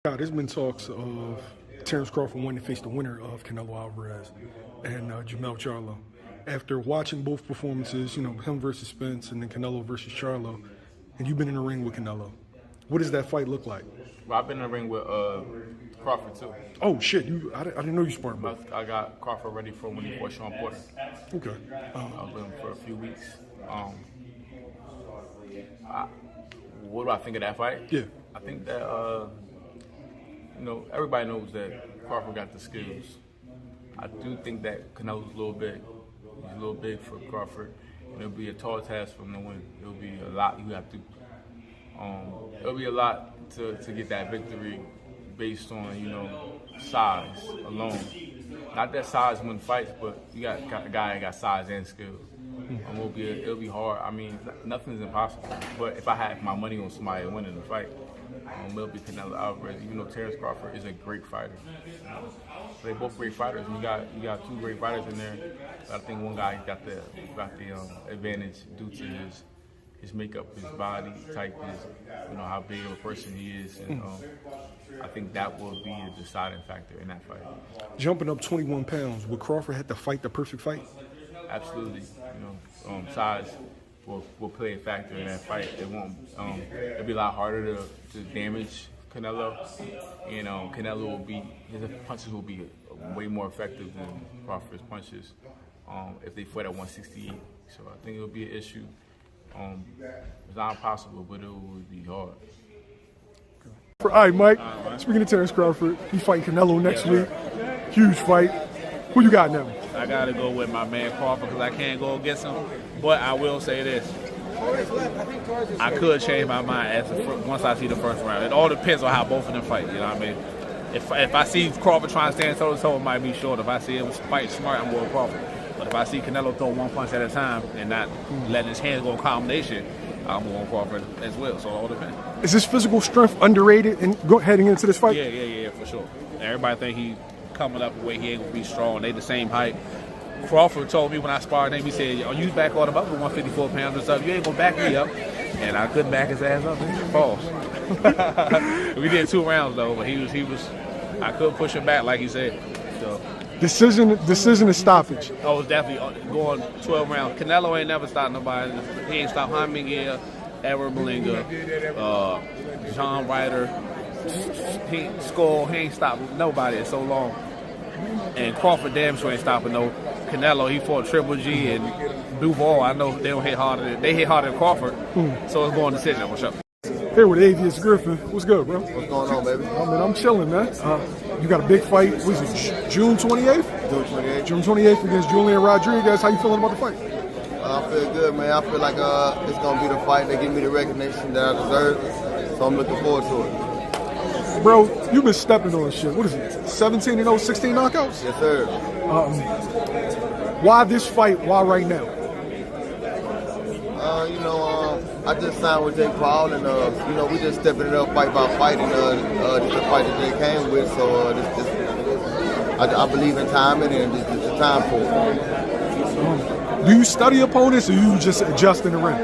There's been talks of Terence Crawford wanting to face the winner of Canelo Alvarez and Jamel Charlo. After watching both performances, him versus Spence and then Canelo versus Charlo, and you've been in the ring with Canelo, what does that fight look like? Well, I've been in the ring with Crawford too. Oh shit! I didn't know you sparred both. I got Crawford ready for when he fought Sean Porter. Okay. I've been for a few weeks. What do I think of that fight? Yeah. I think that everybody knows that Crawford got the skills. I do think that Canelo's a little big. He's a little big for Crawford, and it'll be a tall task for him to win. It'll be a lot you have to. It'll be a lot to get that victory based on size alone. Not that size wins fights, but you got a guy that got size and skill. It'll be hard. I mean, nothing's impossible. But if I had my money on somebody winning the fight, it'll be Canelo Alvarez. Even though Terence Crawford is a great fighter, they're both great fighters. You got two great fighters in there. But I think one guy got the advantage due to his makeup, his body type, how big of a person he is, and I think that will be a deciding factor in that fight. Jumping up 21 pounds, would Crawford have to fight the perfect fight? Absolutely. Size will play a factor in that fight. It won't. It'll be a lot harder to damage Canelo. Canelo his punches will be way more effective than Crawford's punches if they fought at 168. So I think it'll be an issue. It's not impossible, but it would be hard. All right, Mike. Speaking of Terence Crawford, he's fighting Canelo next week. Huge fight. Who you got now? I got to go with my man Crawford because I can't go against him. But I will say this. I could change my mind once I see the first round. It all depends on how both of them fight, you know what I mean? If I see Crawford trying to stand toe-to-toe, it might be short. If I see him fight smart, I'm going Crawford. But if I see Canelo throw one punch at a time and not letting his hands go in combination, I'm going Crawford as well. So it all depends. Is his physical strength underrated heading into this fight? Yeah, for sure. Everybody think he coming up the way he ain't gonna be strong. They the same height. Crawford told me when I sparred him, he said, you back all him up with 154 pounds or something. You ain't gonna back me up. And I couldn't back his ass up. False. We did 2 rounds though, but he was I couldn't push him back like he said. So Decision to stoppage. I was definitely going 12 rounds. Canelo ain't never stopped nobody. He ain't stopped Jaime Miguel, Edward Malinga, John Ryder, he ain't stopped nobody in so long. And Crawford damn sure ain't stopping no Canelo. He fought Triple G and Duval. I know they don't hit harder. They hit harder than Crawford. So it's going decision. What's up? Here with Avious Griffin. What's good, bro? What's going on, baby? I'm chilling, man. You got a big fight. What is it, June 28th? June 28th. June 28th against Julian Rodriguez. How you feeling about the fight? I feel good, man. I feel like it's going to be the fight that give me the recognition that I deserve. So I'm looking forward to it. Bro, you've been stepping on shit. What is it, 17-0, 16 knockouts? Yes, sir. Why this fight? Why right now? I just signed with Jake Paul, and we just stepping it up fight by fight, and this is the fight that they came with. So I believe in timing, and this is the time for it. Do you study opponents, or you just adjust in the ring?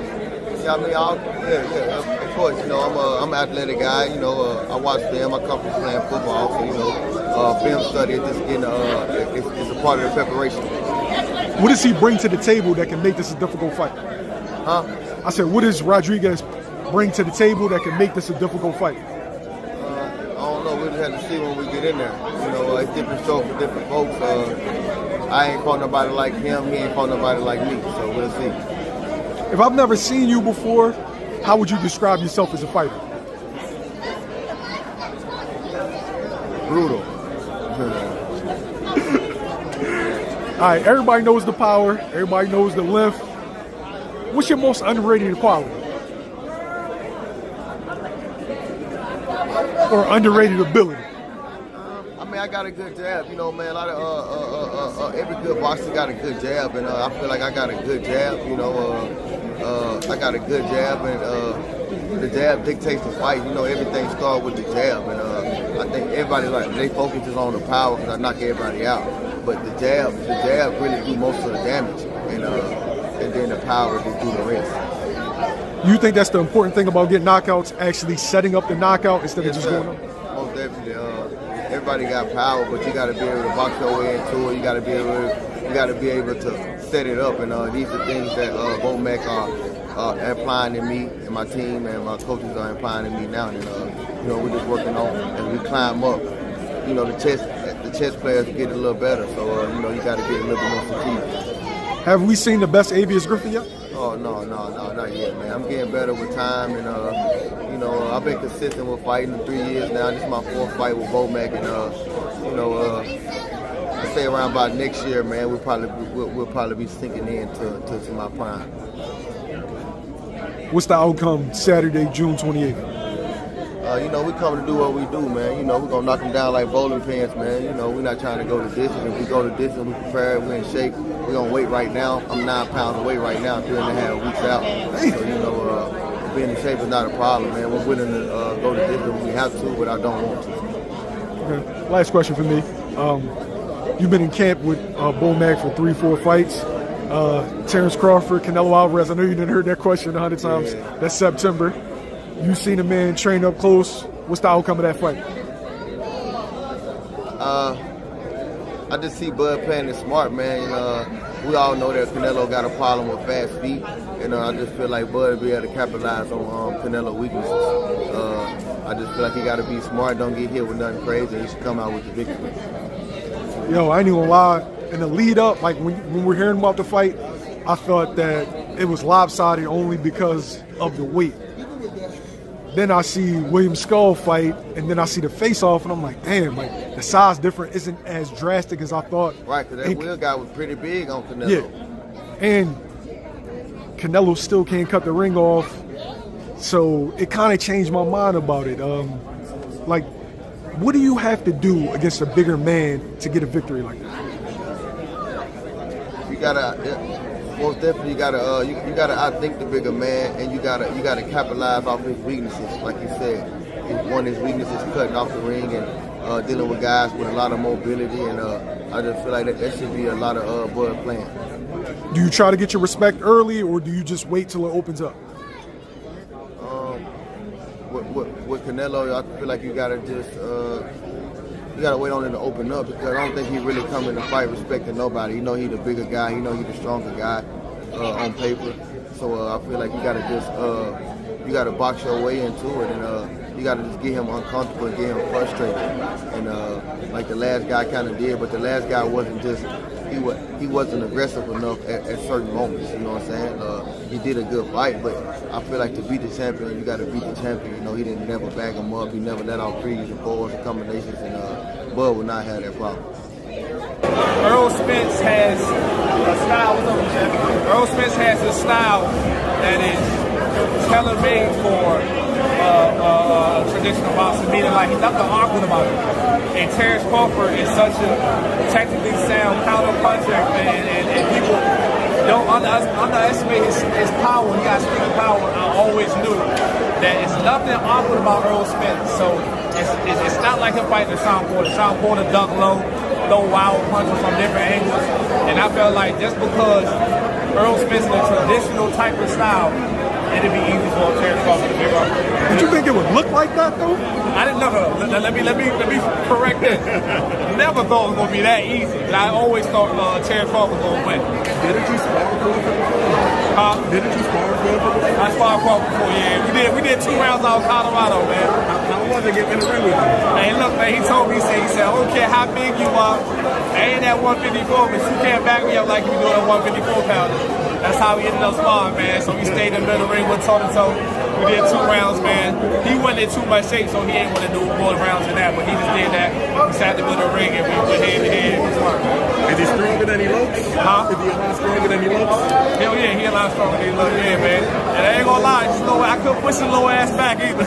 Yeah, I mean, of course. I'm an athletic guy. I watch film. I come from playing football, so film study is just it's a part of the preparation. What does he bring to the table that can make this a difficult fight? Huh? I said, what does Rodriguez bring to the table that can make this a difficult fight? I don't know. We'll just have to see when we get in there. It's different show for different folks. I ain't fought nobody like him. He ain't fought nobody like me. So we'll see. If I've never seen you before, how would you describe yourself as a fighter? Brutal. All right, everybody knows the power. Everybody knows the length. What's your most underrated quality? Or underrated ability? I got a good jab, man. A lot of every good boxer got a good jab, and I feel like I got a good jab. I got a good jab, and the jab dictates the fight. Everything starts with the jab, and I think everybody they focus is on the power because I knock everybody out. But the jab really do most of the damage, and then the power to do the rest. You think that's the important thing about getting knockouts, actually setting up the knockout instead of just going up? Most definitely. Everybody got power, but you got to be able to box your way into it. You got to be able to set it up, and these are things that Bomac are implying in me and my team, and my coaches are implying in me now. And we're just working on as we climb up. The chess players get a little better, so you got to get a little bit more strategic. Have we seen the best Avious Griffin yet? Oh, no, not yet, man. I'm getting better with time, and I've been consistent with fighting for 3 years now. This is my 4th fight with Bomac, and I say around about next year, man, we'll probably be sinking into my prime. What's the outcome Saturday, June 28th? We come to do what we do, man. We're going to knock them down like bowling pins, man. We're not trying to go the distance. If we go the distance, we prepare, we're in shape. We're going to wait right now. I'm 9 pounds away right now, 3.5 weeks out. So, being in shape is not a problem, man. We're willing to go the distance when we have to, but I don't want to. Okay. Last question for me. You've been in camp with Bomac for 3-4 fights. Terence Crawford, Canelo Alvarez. I know you didn't heard that question 100 times. Yeah. That's September. You've seen a man train up close. What's the outcome of that fight? I just see Bud playing it smart, man. We all know that Canelo got a problem with fast feet, and I just feel like Bud will be able to capitalize on Canelo's weaknesses. I just feel like he got to be smart, don't get hit with nothing crazy, and he should come out with the victory. Yo, I ain't even gonna lie. In the lead up, like when we're hearing about the fight, I thought that it was lopsided only because of the weight. Then I see William Skull fight, and then I see the face-off, and I'm like, damn, like the size difference isn't as drastic as I thought. Right, because that Will guy was pretty big on Canelo. Yeah, and Canelo still can't cut the ring off, so it kind of changed my mind about it. Like, what do you have to do against a bigger man to get a victory like that? You gotta. Most definitely, you gotta outthink the bigger man, and you gotta capitalize off his weaknesses, like you said. One of his weaknesses is cutting off the ring and dealing with guys with a lot of mobility, and I just feel like that should be a lot of Bud playing. Do you try to get your respect early, or do you just wait till it opens up? With Canelo, I feel like you gotta just you gotta wait on it to open up, because I don't think he really come in the fight respecting nobody. He's the bigger guy. He's the stronger guy on paper. So I feel like you gotta just you gotta box your way into it, and you gotta just get him uncomfortable and get him frustrated. And like the last guy kind of did, but the last guy wasn't just he wasn't aggressive enough at certain moments. You know what I'm saying? He did a good fight, but I feel like to beat the champion, you got to beat the champion. He didn't never back him up. He never let off threes and fours and combinations, and Bud would not have that problem. Earl Spence has a style. What's up, Jeff? Earl Spence has a style that is tailor-made for traditional boxing, meaning like he's nothing awkward about it. And Terence Crawford is such a technically sound counter puncher, man, and people don't underestimate his power. He got sneaky power. I always knew that it's nothing awkward about Earl Spence. So it's not like him fighting Sean Porter. Sean Porter dunk low, throw wild punches from different angles. And I felt like just because Earl Spence is a traditional type of style, it'd be easy for Terence Crawford to pick up. Did you think it would look like that though? I didn't know. Let me correct that. Never thought it was gonna be that easy. But I always thought Terence Crawford was gonna win. Didn't you spar Crawford before? Didn't you spar Crawford before? I sparred Crawford before, yeah. We did 2 rounds out of Colorado, man. How was it getting in the ring with you? Hey, look, man, he told me, he said, I don't care how big you are, I ain't at 154, but you can't back me up like you doing at 154 pounder. That's how we ended up sparring, man. So we stayed in the middle of the ring with toe-to-toe. We did 2 rounds, man. He wasn't in too much shape, so he ain't want to do more rounds than that, but he just did that. We sat in the middle of the ring and we went head-to-head. Is he stronger than he looks? Huh? Is he a lot stronger than he looks? Hell yeah, he a lot stronger than he looks, yeah, man. And I ain't gonna lie, just know I couldn't push his little ass back either.